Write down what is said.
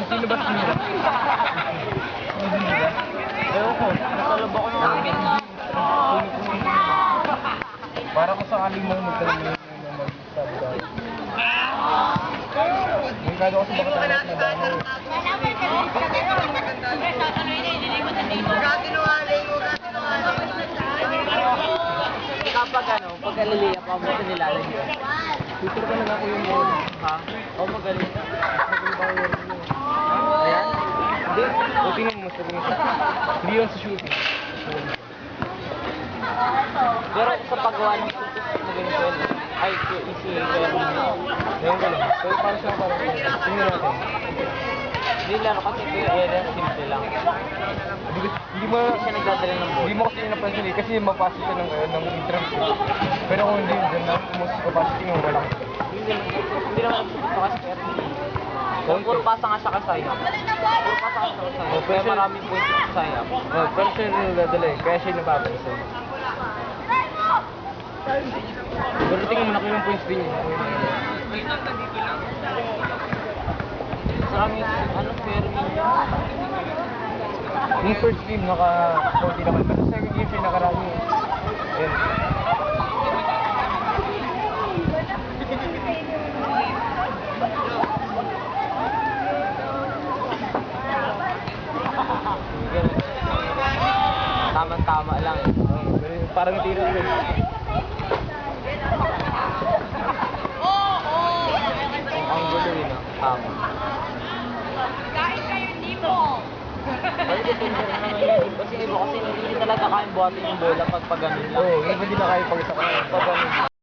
Sino ba sinira? Ewan ko, nasalab ako ng akin. Para ko sakaling mo magdala ng mag-stab ka. May kado ko sa baka tayo na dami. Kapag ano, pag aliliya pa mo sa nilalagyan. Tutor ka lang ako yung mall. Ha? O magaling. Magaling ba yung word mo? Ayan. Hindi. O tingnan mo, sabi mo. Hindi yun sa shooting. Pero sa paggawa ng tutos, magaling ko yun. Ay, easy. Kaya Ngayon ka lang. Pero parang siya parang tingnan natin. hindi laro kasi kaya area simple lang. Hindi mo Siya nagdadala ng hindi mo kasi napansin eh, kasi mapasok ka ng entrance eh. Pero kung hindi, dyan lang, kung mas papasok mo, wala. Hindi naman ako sa kasi kaya puro pasa nga siya kasayap. Puro pasa nga siya kasayap. Kaya maraming points sa kasayap. Oh, pero siya yung nadadala eh, kaya siya yung napapansin. Pero tingnan mo na kung yung points din yun. Maraming ano, fair Yung first game, naka-40 naman. Pero second game siya nakarami eh. Ayan. Tama-tama lang eh. Parang tira yun. Ang gulo yun ah. Tama. Kain kayo dito! Ay, depende rin naman yun. Kasi iba kasi hindi talaga kayang buhatin yung bola pag ganun lang. Oo, iba din na kayo pag isa ka.